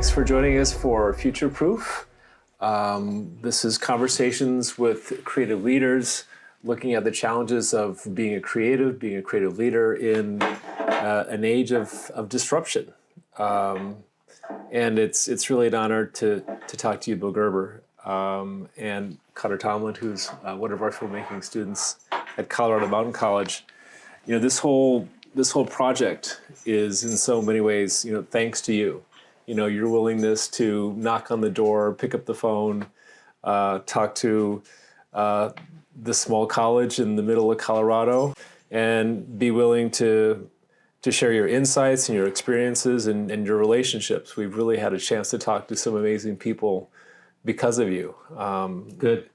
Thanks for joining us for Future Proof. This is conversations with creative leaders, looking at the challenges of being a creative leader in an age of disruption. And it's really an honor to talk to you, Bill Gerber, and Cutter Tomlin, who's one of our filmmaking students at Colorado Mountain College. You know, this whole project is in so many ways, thanks to you. Your willingness to knock on the door, pick up the phone, talk to the small college in the middle of Colorado, and be willing to share your insights and your experiences and your relationships. We've really had a chance to talk to some amazing people because of you. Good.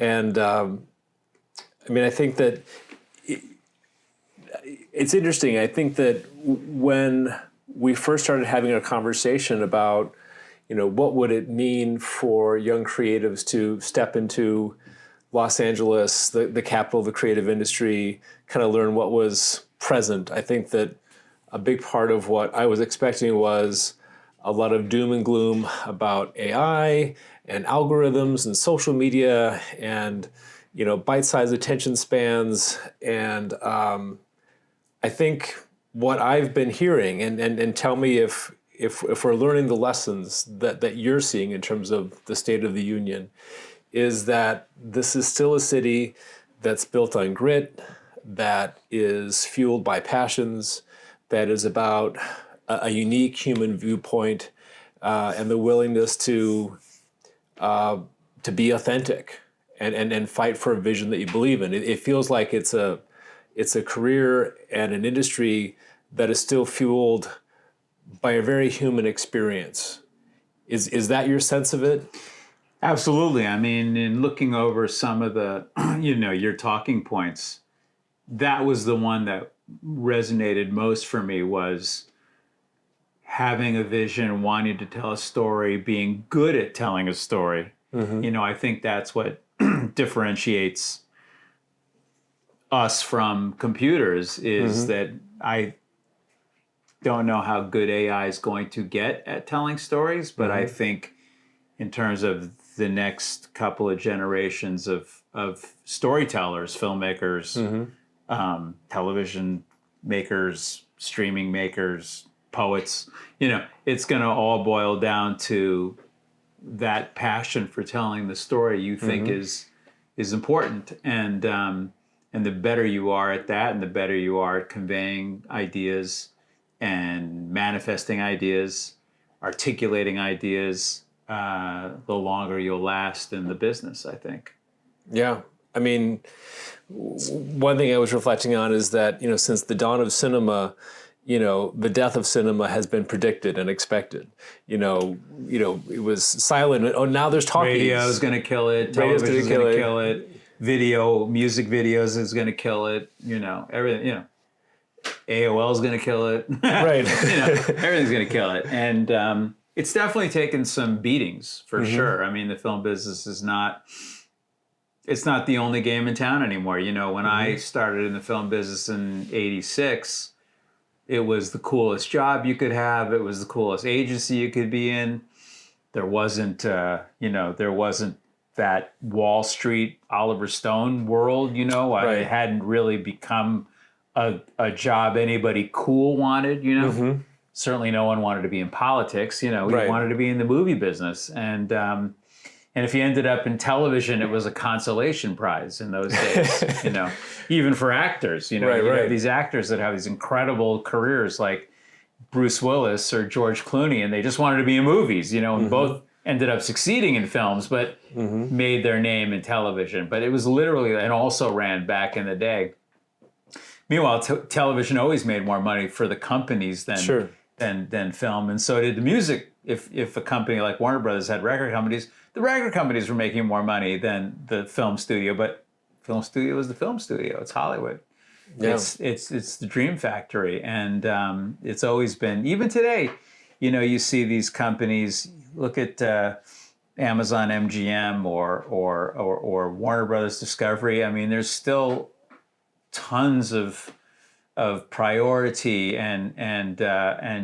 And I think that it's interesting. I think that when we first started having a conversation about, what would it mean for young creatives to step into Los Angeles, the capital of the creative industry, kind of learn what was present. I think that a big part of what I was expecting was a lot of doom and gloom about AI and algorithms and social media and, bite-sized attention spans. And I think what I've been hearing, and tell me if we're learning the lessons that you're seeing in terms of the State of the Union, is that this is still a city that's built on grit, that is fueled by passions, that is about a unique human viewpoint, and the willingness to be authentic and fight for a vision that you believe in. It feels like it's a career and an industry that is still fueled by a very human experience. Is that your sense of it? Absolutely. I mean, in looking over some of the, your talking points, that was the one that resonated most for me, was having a vision, wanting to tell a story, being good at telling a story. Mm-hmm. I think that's what differentiates us from computers, is that I don't know how good AI is going to get at telling stories, but I think in terms of the next couple of generations of storytellers, filmmakers, television makers, streaming makers, poets, it's going to all boil down to that passion for telling the story you think is important. And the better you are at that, and the better you are at conveying ideas and manifesting ideas, articulating ideas, the longer you'll last in the business, I think. Yeah. I mean, one thing I was reflecting on is that, since the dawn of cinema, the death of cinema has been predicted and expected. It was silent. Oh, now there's talkies. Radio's going to kill it. Television's going to kill it. Music videos is going to kill it. Everything, AOL's going to kill it. Right. Everything's going to kill it. And it's definitely taken some beatings, for sure. I mean, the film business is not the only game in town anymore. When I started in the film business in '86, it was the coolest job you could have. It was the coolest agency you could be in. There wasn't, that Wall Street, Oliver Stone world, Right. It hadn't really become a job anybody cool wanted, Certainly no one wanted to be in politics, We wanted to be in the movie business. And if you ended up in television, it was a consolation prize in those days, even for actors, you have these actors that have these incredible careers like Bruce Willis or George Clooney, and they just wanted to be in movies, and both ended up succeeding in films, but made their name in television. But it was literally, and also ran back in the day. Meanwhile, television always made more money for the companies than film, and so did the music. If a company like Warner Brothers had record companies, the record companies were making more money than the film studio. But film studio is the film studio. It's Hollywood. Yeah. It's the dream factory, and it's always been. Even today, you see these companies. Look at Amazon MGM or Warner Brothers Discovery. I mean, there's still tons of priority and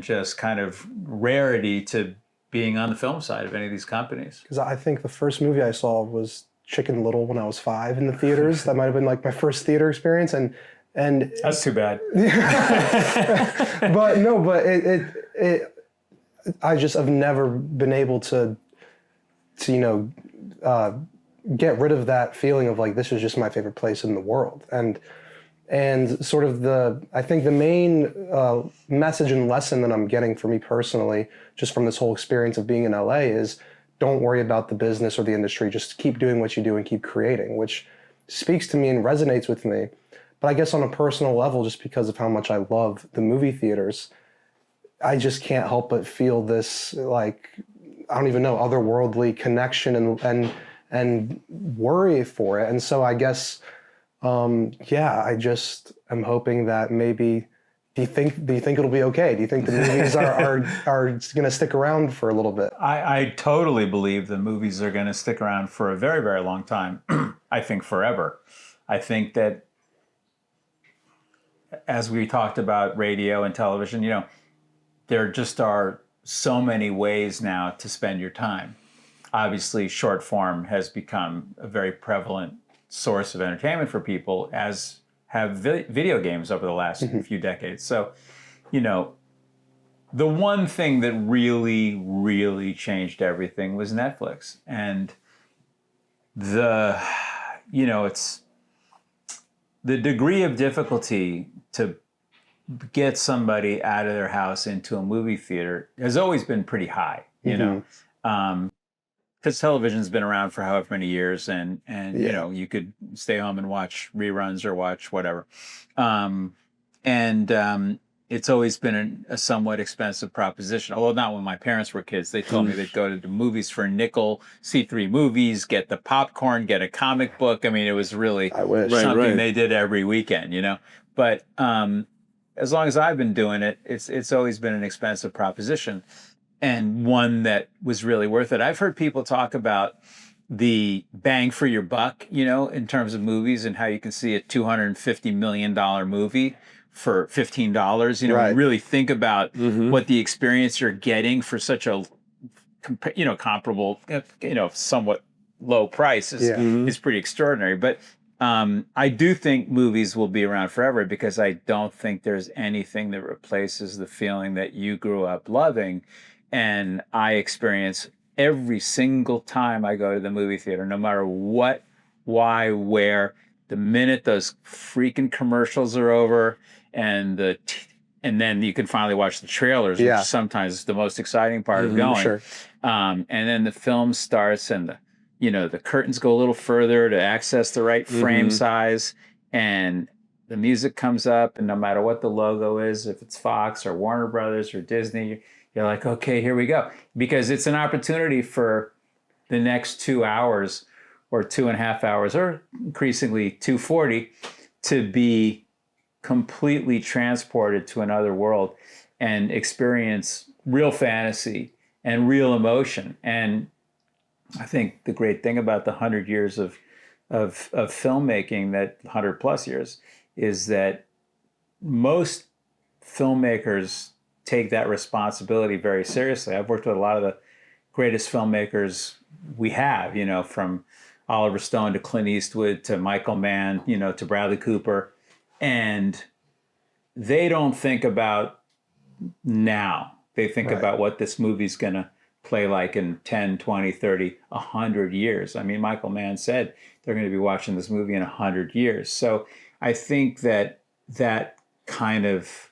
just kind of rarity to being on the film side of any of these companies. Because I think the first movie I saw was Chicken Little when I was 5 in the theaters. That might have been like my first theater experience, and That's too bad. but I just have never been able to get rid of that feeling of like, this is just my favorite place in the world. And sort of I think the main message and lesson that I'm getting for me personally, just from this whole experience of being in LA, is don't worry about the business or the industry. Just keep doing what you do and keep creating, which speaks to me and resonates with me. But I guess on a personal level, just because of how much I love the movie theaters, I just can't help but feel this, like, I don't even know, otherworldly connection and worry for it. And so I guess, I just am hoping that maybe, do you think it'll be okay? Do you think the movies are going to stick around for a little bit? I totally believe the movies are going to stick around for a very, very long time. I think forever. I think that, as we talked about radio and television, there just are so many ways now to spend your time. Obviously, short form has become a very prevalent source of entertainment for people, as have video games over the last few decades. So, the one thing that really, really changed everything was Netflix. And it's the degree of difficulty to get somebody out of their house into a movie theater has always been pretty high, because television's been around for however many years, and you could stay home and watch reruns or watch whatever. It's always been a somewhat expensive proposition. Although not when my parents were kids. They told me they'd go to the movies for a nickel, see 3 movies, get the popcorn, get a comic book. I mean, it was really something they did every weekend, But as long as I've been doing it, it's always been an expensive proposition, and one that was really worth it. I've heard people talk about the bang for your buck, in terms of movies, and how you can see a $250 million movie for $15. You really think about what the experience you're getting for such a, comparable, somewhat low price is pretty extraordinary. But I do think movies will be around forever, because I don't think there's anything that replaces the feeling that you grew up loving. And I experience every single time I go to the movie theater, no matter what, why, where, the minute those freaking commercials are over and then you can finally watch the trailers, which sometimes is the most exciting part of going. Sure. And then the film starts, and the curtains go a little further to access the right frame size, and the music comes up, and no matter what the logo is, if it's Fox or Warner Brothers or Disney, you're like, okay, here we go. Because it's an opportunity for the next 2 hours or 2.5 hours, or increasingly 240, to be completely transported to another world and experience real fantasy and real emotion. And I think the great thing about the 100 years of filmmaking, that 100 plus years, is that most filmmakers take that responsibility very seriously. I've worked with a lot of the greatest filmmakers we have, from Oliver Stone to Clint Eastwood to Michael Mann, to Bradley Cooper. And they don't think about now. They think about what this movie's going to play like in 10, 20, 30, 100 years. I mean, Michael Mann said they're going to be watching this movie in 100 years. So I think that kind of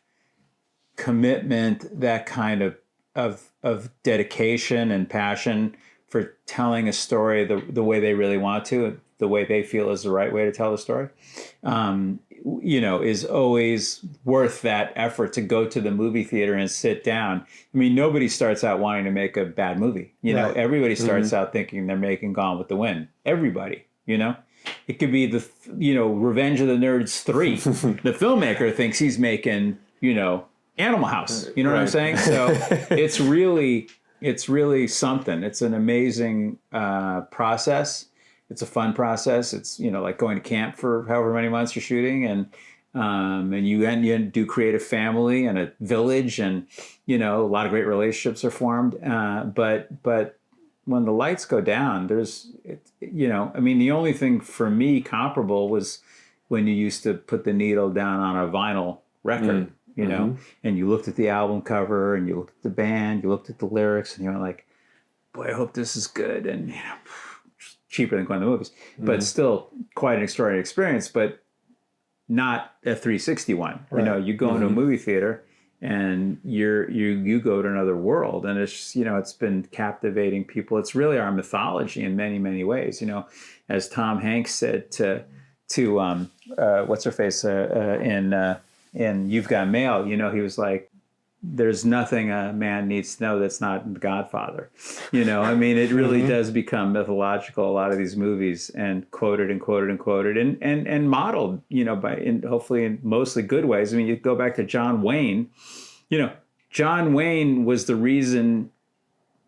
commitment, that kind of dedication and passion for telling a story the way they really want to, the way they feel is the right way to tell the story, is always worth that effort to go to the movie theater and sit down. I mean, nobody starts out wanting to make a bad movie. Everybody starts out thinking they're making Gone with the Wind. Everybody, It could be the, Revenge of the Nerds 3. The filmmaker thinks he's making, Animal House. You know what I'm saying? So it's really something. It's an amazing process. It's a fun process. It's, like going to camp for however many months you're shooting. and you do create a family and a village, and a lot of great relationships are formed. But when the lights go down, the only thing for me comparable was when you used to put the needle down on a vinyl record, and you looked at the album cover and you looked at the band, you looked at the lyrics, and you were like, boy, I hope this is good. And, cheaper than going to the movies, but still quite an extraordinary experience, but not a 360 one. Right. You go into a movie theater and you go to another world, and it's it's been captivating people. It's really our mythology in many, many ways. As Tom Hanks said to what's her face in You've Got Mail, he was like, there's nothing a man needs to know that's not The Godfather. It really does become mythological, a lot of these movies, and quoted and quoted and quoted and modeled, hopefully in mostly good ways. You go back to John Wayne. John Wayne was the reason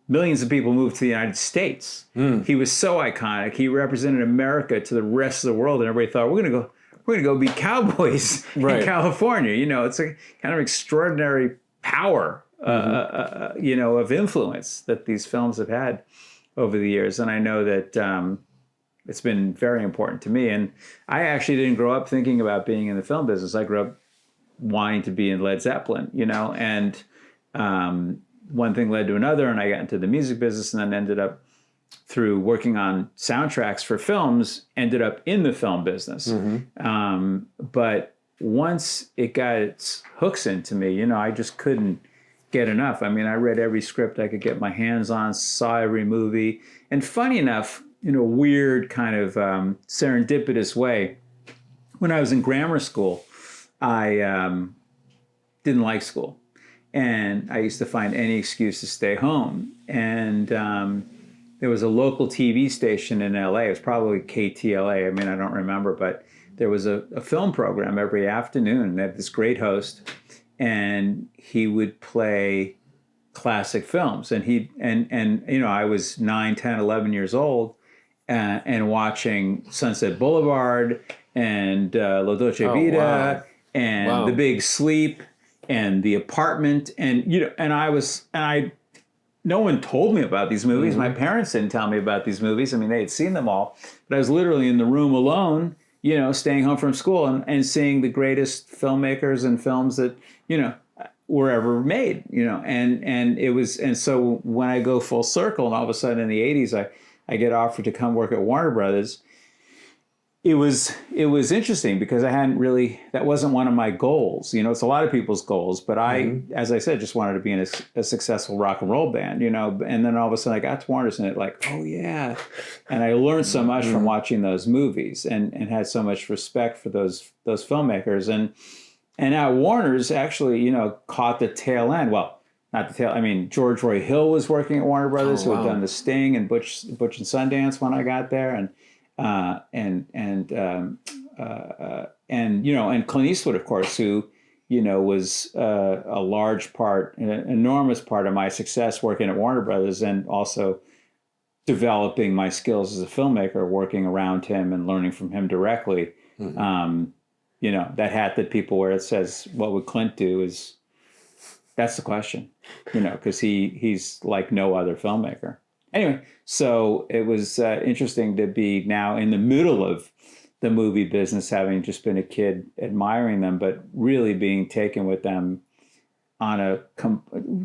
millions of people moved to the United States. He was so iconic. He represented America to the rest of the world, and everybody thought, we're going to go be cowboys in California. It's a kind of extraordinary power, of influence that these films have had over the years. And I know that it's been very important to me. And I actually didn't grow up thinking about being in the film business. I grew up wanting to be in Led Zeppelin, and one thing led to another, and I got into the music business, and then ended up, through working on soundtracks for films, ended up in the film business. But once it got its hooks into me, I just couldn't get enough. I read every script I could get my hands on, saw every movie. And funny enough, in a weird kind of serendipitous way, when I was in grammar school, I didn't like school. And I used to find any excuse to stay home. And there was a local TV station in LA. It was probably KTLA. I don't remember, but there was a film program every afternoon. They had this great host, and he would play classic films. And I was 9, 10, 11 years old, and watching Sunset Boulevard and La Dolce Vita and The Big Sleep and The Apartment. And no one told me about these movies. My parents didn't tell me about these movies. They had seen them all, but I was literally in the room alone, staying home from school and seeing the greatest filmmakers and films that, were ever made, and so when I go full circle, and all of a sudden in the 80s, I get offered to come work at Warner Brothers. It was interesting because that wasn't one of my goals. It's a lot of people's goals, but I, as I said, just wanted to be in a successful rock and roll band, and then all of a sudden I got to Warner's and oh yeah. And I learned so much from watching those movies and had so much respect for those filmmakers. And at Warner's actually, caught the tail end. Well, not the tail. George Roy Hill was working at Warner Brothers, who had done The Sting and Butch and Sundance when I got there. And Clint Eastwood, of course, who, was a large part, an enormous part of my success working at Warner Brothers, and also developing my skills as a filmmaker, working around him and learning from him directly. That hat that people wear, it says, what would Clint do, that's the question, because he's like no other filmmaker. Anyway, so it was interesting to be now in the middle of the movie business, having just been a kid admiring them, but really being taken with them on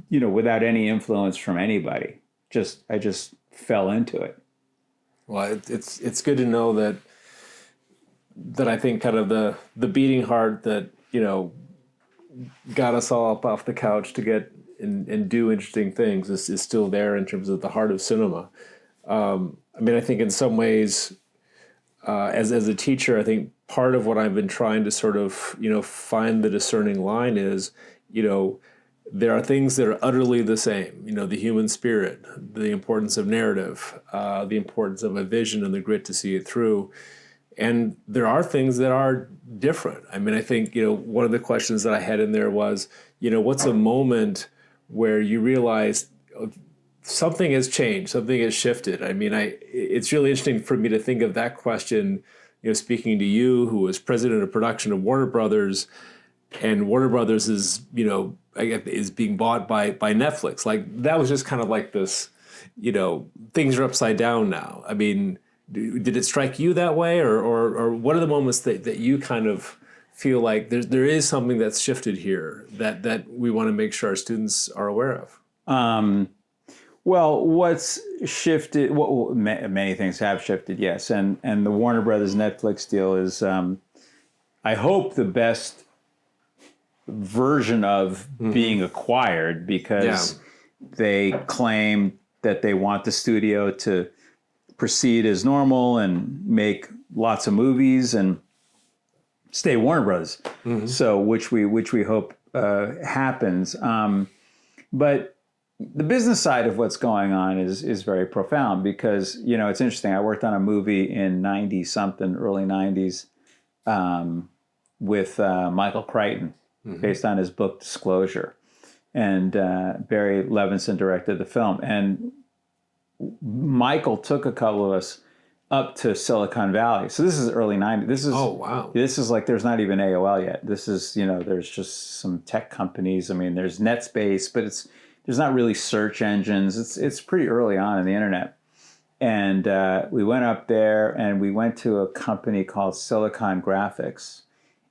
without any influence from anybody. I just fell into it. Well, it's good to know that I think kind of the beating heart that, got us all up off the couch to get and do interesting things is still there in terms of the heart of cinema. I think in some ways, as a teacher, I think part of what I've been trying to sort of, find the discerning line is, there are things that are utterly the same, the human spirit, the importance of narrative, the importance of a vision and the grit to see it through. And there are things that are different. I think, one of the questions that I had in there was, what's a moment where you realize something has changed, something has shifted? It's really interesting for me to think of that question, speaking to you, who was president of production of Warner Brothers, and Warner Brothers is, is being bought by Netflix. Like, that was just kind of like this, things are upside down now. I mean, did it strike you that way, or what are the moments that you kind of feel like there is something that's shifted here that we want to make sure our students are aware of? Well, what's shifted? Well, many things have shifted, yes, and the Warner Brothers Netflix deal is, I hope, the best version of being acquired, because they claim that they want the studio to proceed as normal and make lots of movies and stay Warner Brothers. So which we hope happens. But the business side of what's going on is very profound, because it's interesting. I worked on a movie in '90-something, early '90s, with Michael Crichton, based on his book Disclosure, and Barry Levinson directed the film. And Michael took a couple of us up to Silicon Valley. So this is early '90s. This is This is like, there's not even AOL yet. This is there's just some tech companies. I mean, there's NetSpace, but there's not really search engines. It's pretty early on in the internet. And we went up there and we went to a company called Silicon Graphics,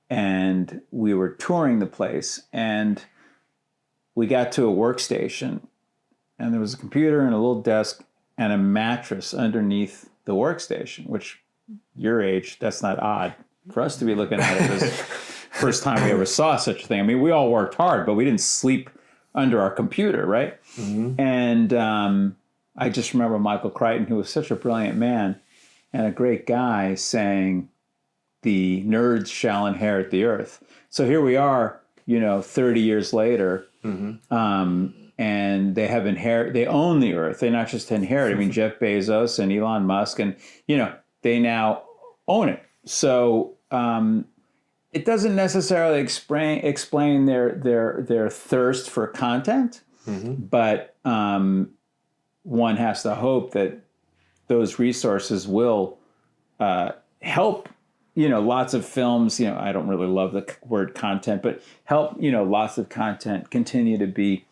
and we were touring the place, and we got to a workstation, and there was a computer and a little desk and a mattress underneath the workstation, which, your age, that's not odd for us to be looking at it as first time we ever saw such a thing. I mean, we all worked hard, but we didn't sleep under our computer, right? And I just remember Michael Crichton, who was such a brilliant man and a great guy, saying, "The nerds shall inherit the earth." So here we are, 30 years later, and they own the earth. They not just inherit. I mean, Jeff Bezos and Elon Musk, and they now own it. So it doesn't necessarily explain their thirst for content, but one has to hope that those resources will help. Lots of films. I don't really love the word content, but help. Lots of content continue to be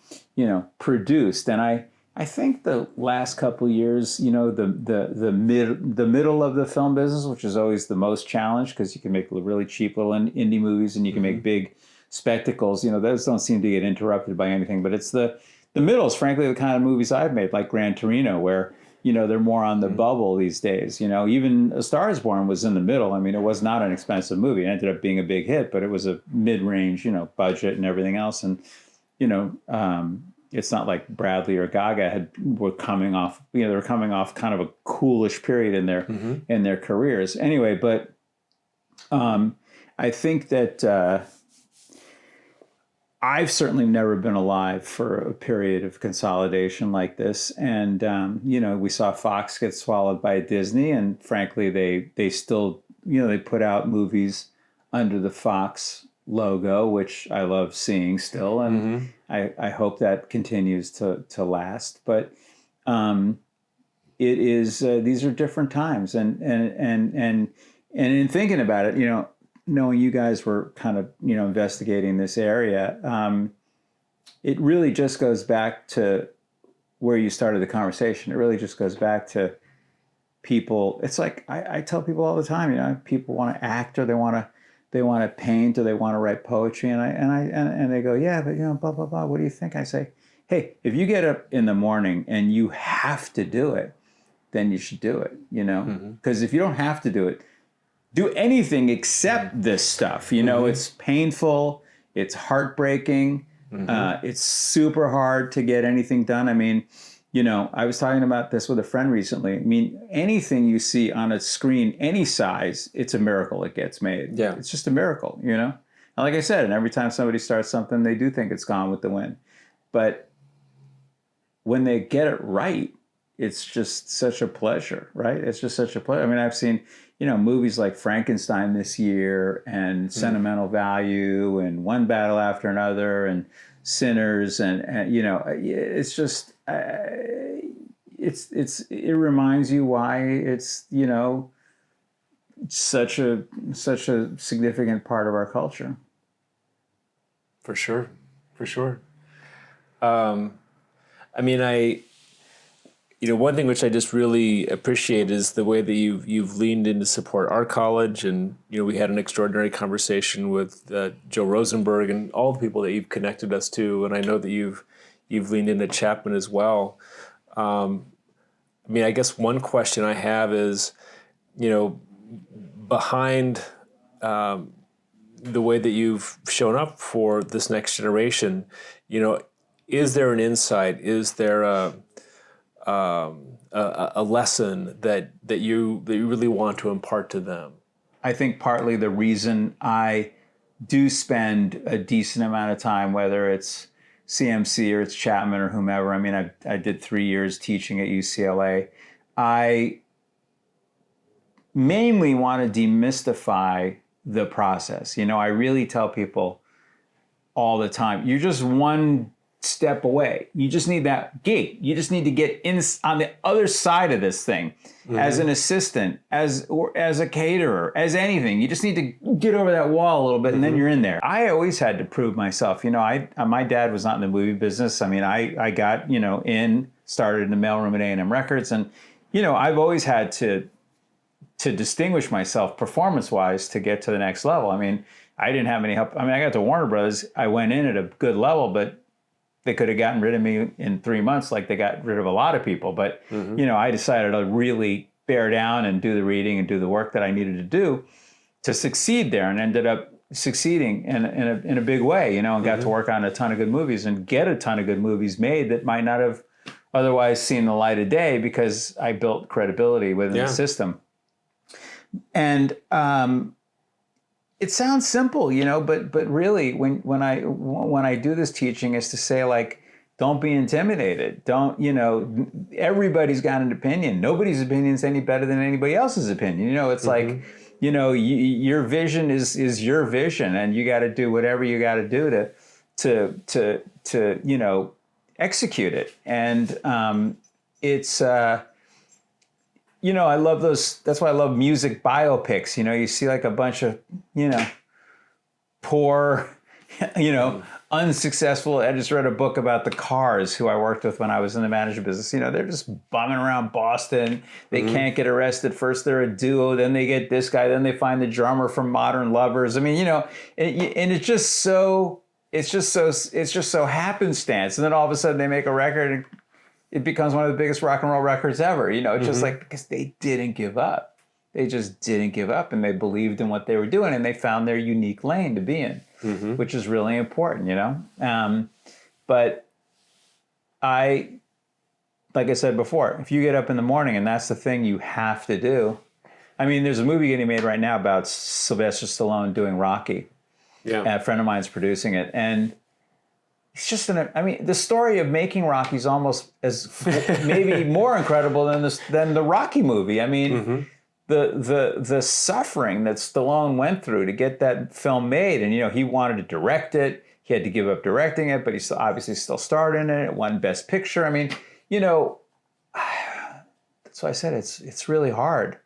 produced. And I think the last couple of years, the middle of the film business, which is always the most challenged, because you can make really cheap little indie movies and you can make big spectacles. Those don't seem to get interrupted by anything. But it's the middle is frankly the kind of movies I've made, like Gran Torino, where they're more on the bubble these days. Even A Star Is Born was in the middle. I mean, it was not an expensive movie. It ended up being a big hit, but it was a mid-range, budget and everything else. And it's not like Bradley or Gaga were coming off. They were coming off kind of a coolish period in their careers. Anyway, but I think that I've certainly never been alive for a period of consolidation like this. And we saw Fox get swallowed by Disney, and frankly, they still they put out movies under the Fox logo, which I love seeing still, and I hope that continues to last. But it is these are different times, and in thinking about it, knowing you guys were kind of investigating this area, it really just goes back to where you started the conversation. It really just goes back to people. It's like I tell people all the time, people want to act, or they want to paint, or they want to write poetry, and they go, yeah, but blah blah blah. What do you think? I say, hey, if you get up in the morning and you have to do it, then you should do it. Because if you don't have to do it, do anything except this stuff. It's painful, it's heartbreaking, it's super hard to get anything done. I mean, I was talking about this with a friend recently. I mean, anything you see on a screen, any size, it's a miracle it gets made. Yeah. It's just a miracle, And like I said, and every time somebody starts something, they do think it's Gone with the Wind. But when they get it right, it's just such a pleasure, right? It's just such a pleasure. I mean, I've seen, movies like Frankenstein this year, and Sentimental Value, and One Battle After Another, and Sinners, and it's just, it reminds you why it's, such a significant part of our culture. For sure. I mean, one thing which I just really appreciate is the way that you've leaned in to support our college, and we had an extraordinary conversation with Joe Rosenberg and all the people that you've connected us to, and I know that you've leaned into Chapman as well. I mean, I guess one question I have is, behind the way that you've shown up for this next generation, is there an insight? Is there a lesson that you really want to impart to them? I think partly the reason I do spend a decent amount of time, whether it's CMC or it's Chapman or whomever. I mean, I did 3 years teaching at UCLA. I mainly want to demystify the process. I really tell people all the time, you're just one step away. You just need that gate. You just need to get in on the other side of this thing as an assistant, as a caterer, as anything. You just need to get over that wall a little bit and then you're in there. I always had to prove myself. My dad was not in the movie business. I mean, I got, started in the mailroom at A&M Records, and, I've always had to distinguish myself performance-wise to get to the next level. I mean, I didn't have any help. I mean, I got to Warner Brothers. I went in at a good level, but they could have gotten rid of me in 3 months like they got rid of a lot of people. But, I decided to really bear down and do the reading and do the work that I needed to do to succeed there, and ended up succeeding in a big way, and got to work on a ton of good movies and get a ton of good movies made that might not have otherwise seen the light of day because I built credibility within the system. And it sounds simple, but really when I do this teaching is to say, like, don't be intimidated. Don't, everybody's got an opinion. Nobody's opinion is any better than anybody else's opinion. It's like, your vision is your vision, and you got to do whatever you got to do to execute it. And it's I love those. That's why I love music biopics. You see like a bunch of, poor, unsuccessful. I just read a book about the Cars, who I worked with when I was in the management business. They're just bumming around Boston. They can't get arrested. First they're a duo, then they get this guy, then they find the drummer from Modern Lovers. I mean, and it's just so happenstance. And then all of a sudden they make a record and it becomes one of the biggest rock and roll records ever. It's just like, because they didn't give up. They just didn't give up, and they believed in what they were doing, and they found their unique lane to be in, which is really important, But like I said before, if you get up in the morning and that's the thing you have to do. I mean, there's a movie getting made right now about Sylvester Stallone doing Rocky. Yeah. And a friend of mine's producing it, and it's just the story of making Rocky is almost as maybe more incredible than the Rocky movie. I mean, the suffering that Stallone went through to get that film made, and he wanted to direct it. He had to give up directing it, but he obviously still starred in it. It won Best Picture. I mean, that's why I said it's really hard.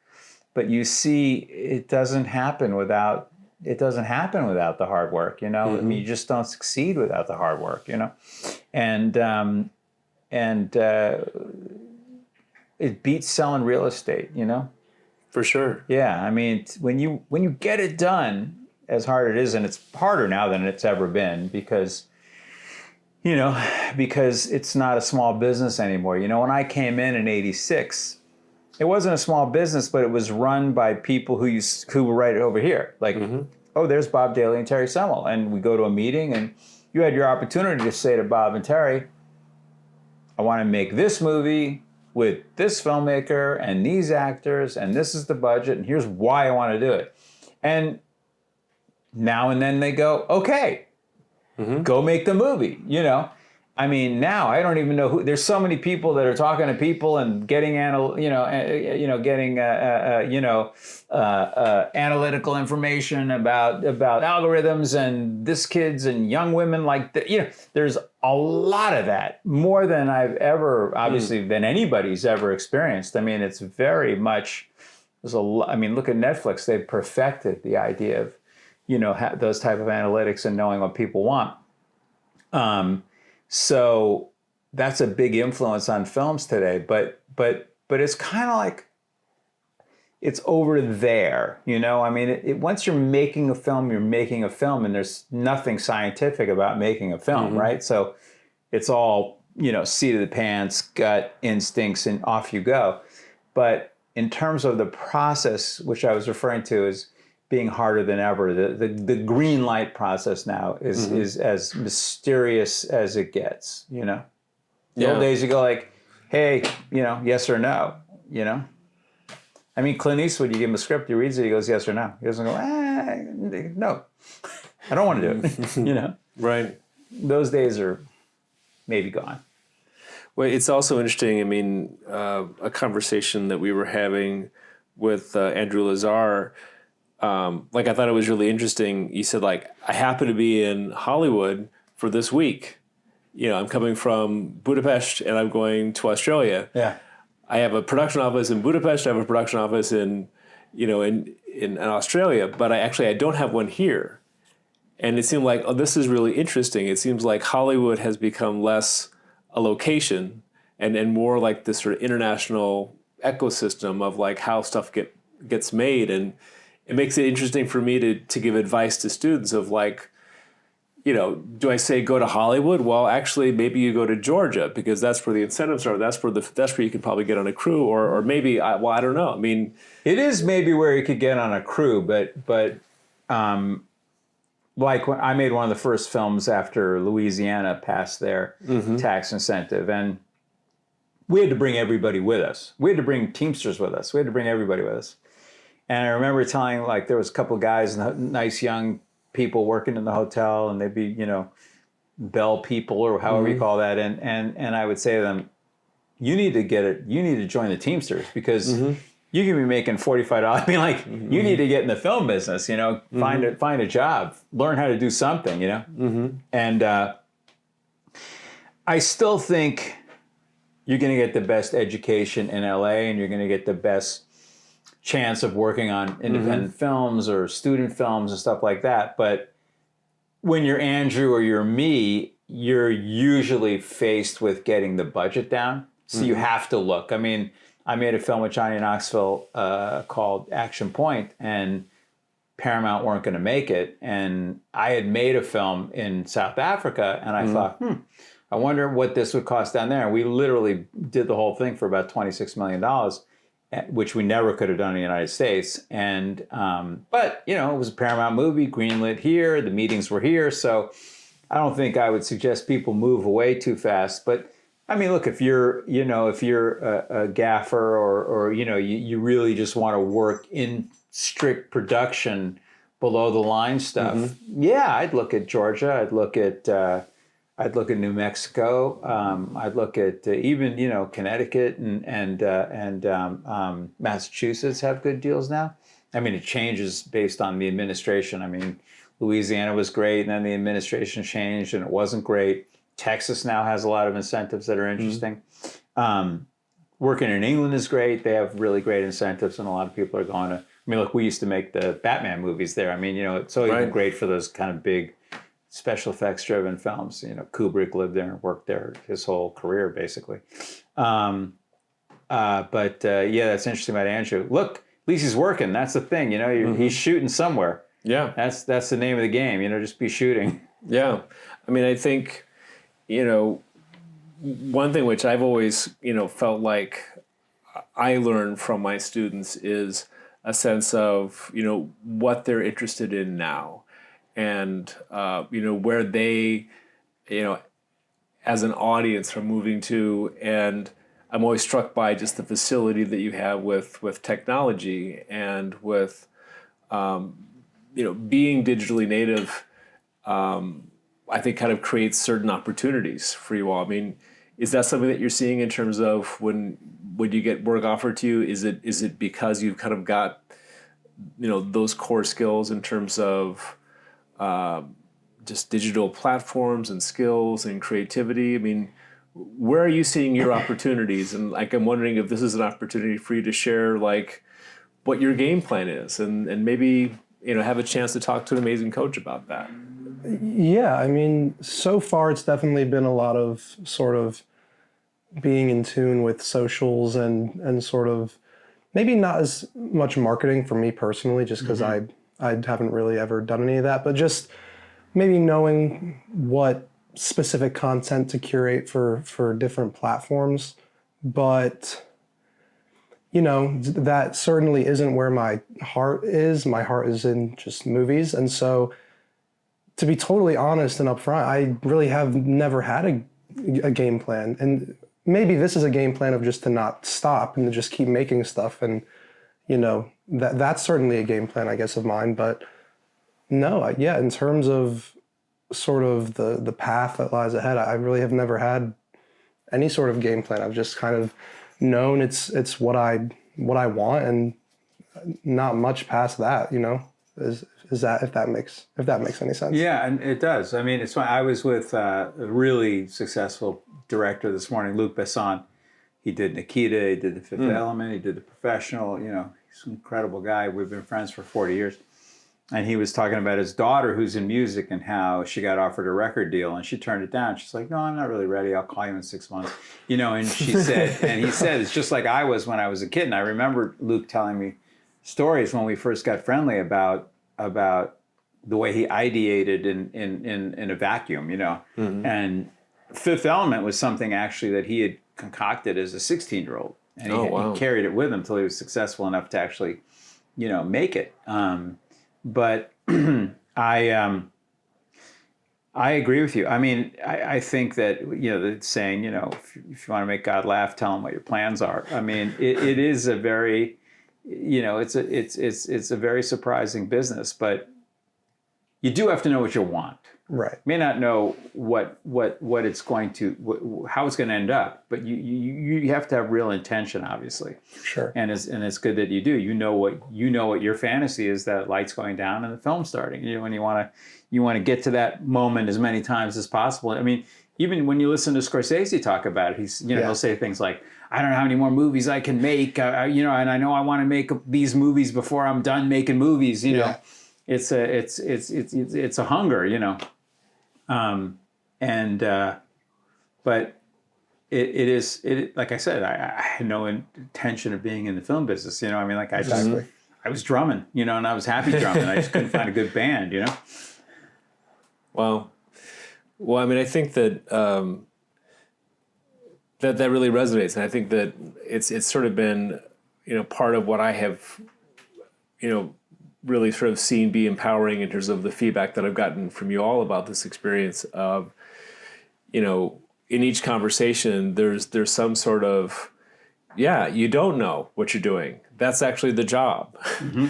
But you see, it doesn't happen without the hard work, I mean, you just don't succeed without the hard work, and it beats selling real estate, For sure. Yeah. I mean, when you get it done, as hard it is, and it's harder now than it's ever been because it's not a small business anymore. When I came in '86, it wasn't a small business, but it was run by people who were right over here. Like, oh, there's Bob Daly and Terry Semmel. And we go to a meeting, and you had your opportunity to say to Bob and Terry, I want to make this movie with this filmmaker and these actors, and this is the budget, and here's why I want to do it. And now and then they go, okay, go make the movie, I mean, now I don't even know who. There's so many people that are talking to people and getting analytical information about algorithms and this kids and young women there's a lot of that, more than I've ever than anybody's ever experienced. I mean, it's very much There's a lot. I mean, look at Netflix. They've perfected the idea of, those type of analytics and knowing what people want. So that's a big influence on films today. But it's kind of like it's over there, I mean, once you're making a film, you're making a film, and there's nothing scientific about making a film, right? So it's all, seat of the pants, gut instincts, and off you go. But in terms of the process, which I was referring to as being harder than ever, the green light process now is as mysterious as it gets, The old days you go like, hey, yes or no, I mean, Clint Eastwood, you give him a script, he reads it, he goes yes or no. He doesn't go, no, I don't want to do it, Right. Those days are maybe gone. Well, it's also interesting. I mean, a conversation that we were having with Andrew Lazar, I thought it was really interesting. You said, I happen to be in Hollywood for this week. I'm coming from Budapest and I'm going to Australia. Yeah. I have a production office in Budapest. I have a production office in Australia, but I don't have one here. And it seemed like, this is really interesting. It seems like Hollywood has become less a location and more like this sort of international ecosystem of how stuff gets made. And it makes it interesting for me to give advice to students of do I say go to Hollywood? Well, actually, maybe you go to Georgia because that's where the incentives are. That's where you can probably get on a crew, or maybe I don't know. I mean, it is maybe where you could get on a crew, but when I made one of the first films after Louisiana passed their tax incentive, and we had to bring everybody with us. We had to bring Teamsters with us. We had to bring everybody with us. And I remember telling there was a couple of guys, nice young people working in the hotel, and they'd be, bell people or however you call that. And I would say to them, you need to join the Teamsters because you can be making $45. I mean, you need to get in the film business, find a job, learn how to do something, And I still think you're going to get the best education in LA, and you're going to get the best chance of working on independent films or student films and stuff like that. But when you're Andrew or you're me, you're usually faced with getting the budget down. So you have to look. I mean, I made a film with Johnny Knoxville called Action Point, and Paramount weren't going to make it. And I had made a film in South Africa, and I thought, I wonder what this would cost down there. And we literally did the whole thing for about $26 million, which we never could have done in the United States. And, but, it was a Paramount movie, greenlit here, the meetings were here. So I don't think I would suggest people move away too fast. But I mean, look, if you're a gaffer or you really just want to work in strict production below the line stuff, I'd look at Georgia. I'd look at New Mexico. I'd look at even Connecticut and Massachusetts have good deals now. I mean, it changes based on the administration. I mean, Louisiana was great, and then the administration changed, and it wasn't great. Texas now has a lot of incentives that are interesting. Working in England is great. They have really great incentives, and a lot of people are going to. I mean, look, we used to make the Batman movies there. I mean, it's always been great for those kind of big special effects driven films. Kubrick lived there and worked there his whole career, basically. But that's interesting about Andrew. Look, at least he's working. That's the thing. He's shooting somewhere. Yeah, that's the name of the game. Just be shooting. Yeah, I mean, I think one thing which I've always felt like I learn from my students is a sense of what they're interested in now. And, where they, as an audience are moving to. And I'm always struck by just the facility that you have with technology and with, being digitally native, I think kind of creates certain opportunities for you all. I mean, is that something that you're seeing in terms of when you get work offered to you? Is it because you've kind of got, those core skills in terms of, just digital platforms and skills and creativity? I mean, where are you seeing your opportunities? And I'm wondering if this is an opportunity for you to share what your game plan is, and maybe have a chance to talk to an amazing coach about that. Yeah, I mean, so far it's definitely been a lot of sort of being in tune with socials and sort of maybe not as much marketing for me personally, just because I haven't really ever done any of that, but just maybe knowing what specific content to curate for different platforms. But that certainly isn't where my heart is. My heart is in just movies. And so, to be totally honest and upfront, I really have never had a game plan. And maybe this is a game plan of just to not stop and to just keep making stuff. And, that's certainly a game plan, I guess, of mine. But no, in terms of sort of the path that lies ahead, I really have never had any sort of game plan. I've just kind of known it's what I want, and not much past that. Is that if that makes any sense? Yeah, and it does. I mean, it's fun. I was with a really successful director this morning, Luc Besson. He did Nikita, he did The Fifth Element, he did The Professional. He's an incredible guy. We've been friends for 40 years. And he was talking about his daughter who's in music and how she got offered a record deal and she turned it down. She's like, no, I'm not really ready. I'll call you in 6 months. And she said, and he said, it's just like I was when I was a kid. And I remember Luke telling me stories when we first got friendly about the way he ideated in a vacuum, And Fifth Element was something actually that he had concocted as a 16-year-old. And he carried it with him until he was successful enough to actually, make it. But I agree with you. I mean, I think that, the saying, if you want to make God laugh, tell him what your plans are. I mean, it is a very, it's a very surprising business, but you do have to know what you want. Right. You may not know what it's going to, how it's going to end up, but you have to have real intention, obviously. Sure. And it's good that you do. You know what your fantasy is, that light's going down and the film's starting. And you want to get to that moment as many times as possible. I mean, even when you listen to Scorsese talk about it, he'll say things like, I don't know how many more movies I can make, and I know I want to make these movies before I'm done making movies. It's a hunger, but it is like I said, I had no intention of being in the film business. I mean, like I was drumming, and I was happy drumming. I just couldn't find a good band, Well, I mean, I think that that really resonates, and I think that it's sort of been, part of what I have, really sort of seen be empowering in terms of the feedback that I've gotten from you all about this experience of, in each conversation, there's some sort of, you don't know what you're doing. That's actually the job. Mm-hmm.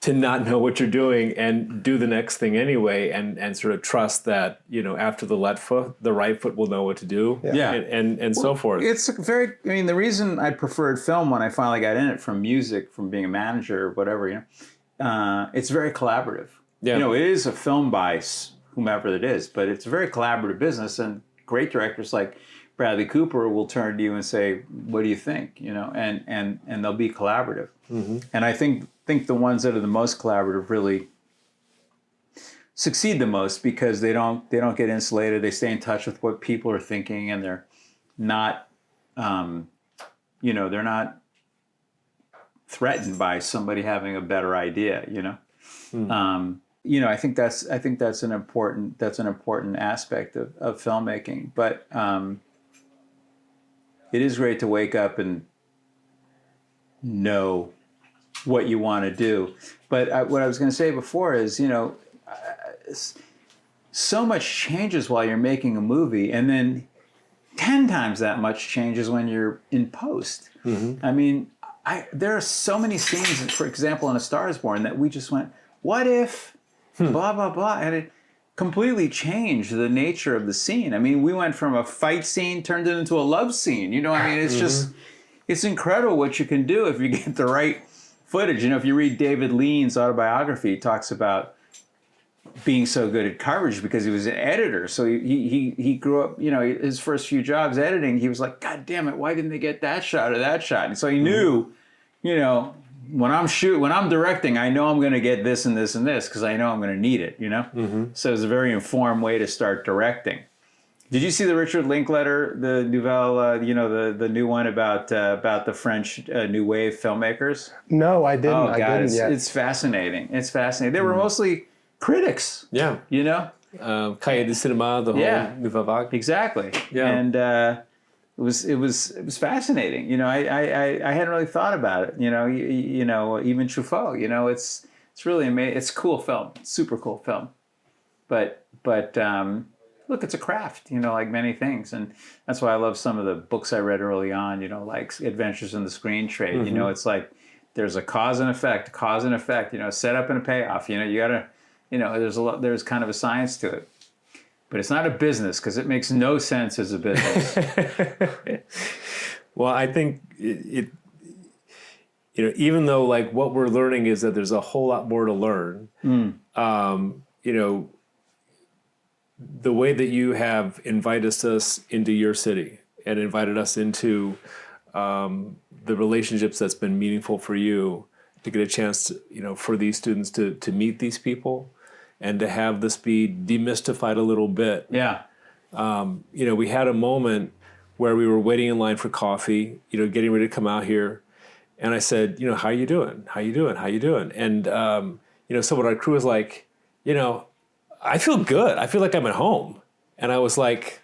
To not know what you're doing and do the next thing anyway, and sort of trust that, after the left foot, the right foot will know what to do. Yeah. And so forth. It's the reason I preferred film when I finally got in it from music, from being a manager or whatever, it's very collaborative. Yeah. It is a film by whomever it is, but it's a very collaborative business, and great directors like Bradley Cooper will turn to you and say, what do you think? And they'll be collaborative. Mm-hmm. And I think the ones that are the most collaborative really succeed the most, because they don't get insulated. They stay in touch with what people are thinking, and they're not, they're not threatened by somebody having a better idea. I think that's an important aspect of filmmaking. But it is great to wake up and know what you want to do. But what I was going to say before is, so much changes while you're making a movie, and then 10 times that much changes when you're in post. Mm-hmm. I mean, there are so many scenes, for example, in A Star Is Born, that we just went, what if, blah, blah, blah, and it completely changed the nature of the scene. I mean, we went from a fight scene, turned it into a love scene. It's just, it's incredible what you can do if you get the right footage. If you read David Lean's autobiography, he talks about being so good at coverage because he was an editor. So he grew up, his first few jobs editing, he was like, God damn it, why didn't they get that shot or that shot? And so he knew, when I'm directing, I know I'm going to get this and this and this because I know I'm going to need it, you know? Mm-hmm. So it's a very informed way to start directing. Did you see the Richard Linklater, the nouvelle, the new one about the French New Wave filmmakers? No, I didn't. Oh, God, I didn't yet. it's fascinating. It's fascinating. They were mostly critics. Yeah. You know? Cahiers du Cinéma, the whole Nouvelle Vague. Exactly. Yeah. And it was fascinating. You know, I hadn't really thought about it. You know, even Truffaut. You know, it's really amazing. It's a cool film, super cool film. But look, it's a craft. You know, like many things, and that's why I love some of the books I read early on. You know, like Adventures in the Screen Trade. Mm-hmm. You know, it's like there's a cause and effect. You know, setup and a payoff. You know, you gotta. You know, there's kind of a science to it. But it's not a business because it makes no sense as a business. Well, I think it you know, even though like what we're learning is that there's a whole lot more to learn, you know, the way that you have invited us into your city and invited us into the relationships that's been meaningful for you, to get a chance to, you know, for these students to meet these people and to have this be demystified a little bit. Yeah. You know, we had a moment where we were waiting in line for coffee, you know, getting ready to come out here. And I said, you know, how you doing? How you doing? How you doing? And, you know, someone on our crew was like, you know, I feel good. I feel like I'm at home. And I was like,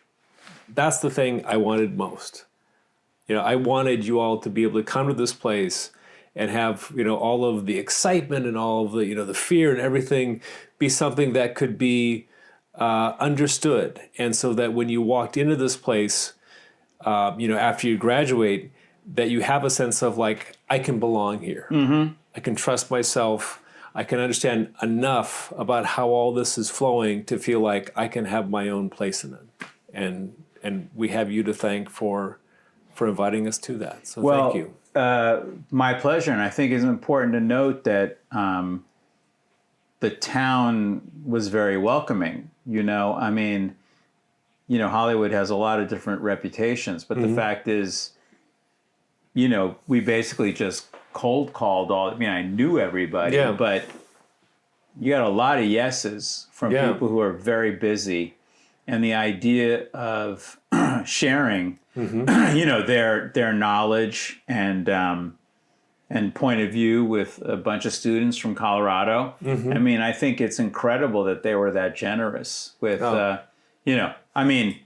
that's the thing I wanted most. You know, I wanted you all to be able to come to this place and have, you know, all of the excitement and all of the, you know, the fear and everything be something that could be understood. And so that when you walked into this place, you know, after you graduate, that you have a sense of like, I can belong here. Mm-hmm. I can trust myself. I can understand enough about how all this is flowing to feel like I can have my own place in it. And we have you to thank for inviting us to that. So thank you. My pleasure. And I think it's important to note that the town was very welcoming. You know, I mean, you know, Hollywood has a lot of different reputations, but the fact is, you know, we basically just cold called all. I mean, I knew everybody, but you got a lot of yeses from people who are very busy, and the idea of sharing, you know, their knowledge and point of view with a bunch of students from Colorado. I mean, I think it's incredible that they were that generous with, you know, I mean,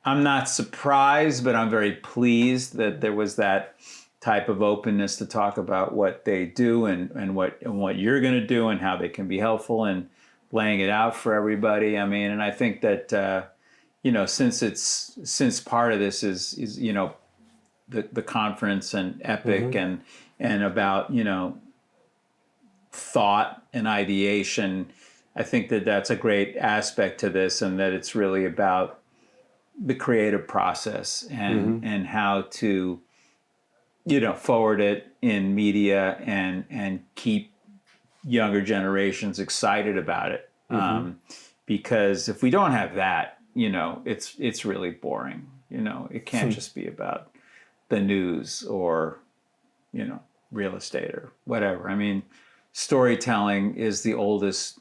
I'm not surprised, but I'm very pleased that there was that type of openness to talk about what they do and what you're going to do and how they can be helpful and laying it out for everybody. I mean, and I think that, you know, since part of this is you know, the conference and Epic and about, you know, thought and ideation, I think that that's a great aspect to this, and that it's really about the creative process and how to, you know, forward it in media and keep younger generations excited about it. Because if we don't have that, you know, it's really boring. You know, it can't just be about the news or, you know, real estate or whatever. I mean, storytelling is the oldest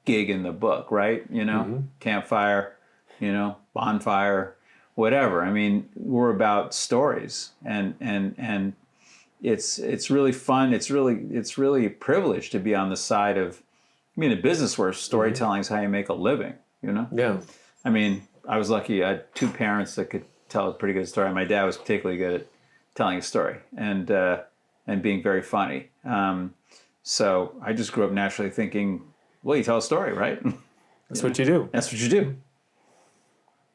gig in the book, right? You know, campfire, you know, bonfire, whatever. I mean, we're about stories, and it's really fun. It's really a privilege to be on the side of, I mean, a business where storytelling is how you make a living, you know? Yeah. I mean, I was lucky. I had two parents that could tell a pretty good story. My dad was particularly good at telling a story and being very funny. So I just grew up naturally thinking, well, you tell a story, right? That's what you do. That's what you do.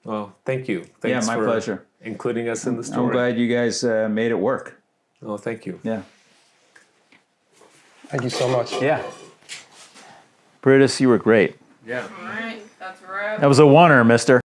Well, thank you. Thanks my pleasure. Including us in the story. I'm glad you guys made it work. Oh, thank you. Yeah. Thank you so much. Yeah. Britus, you were great. Yeah. All right, that's a wrap. That was a oneer, mister.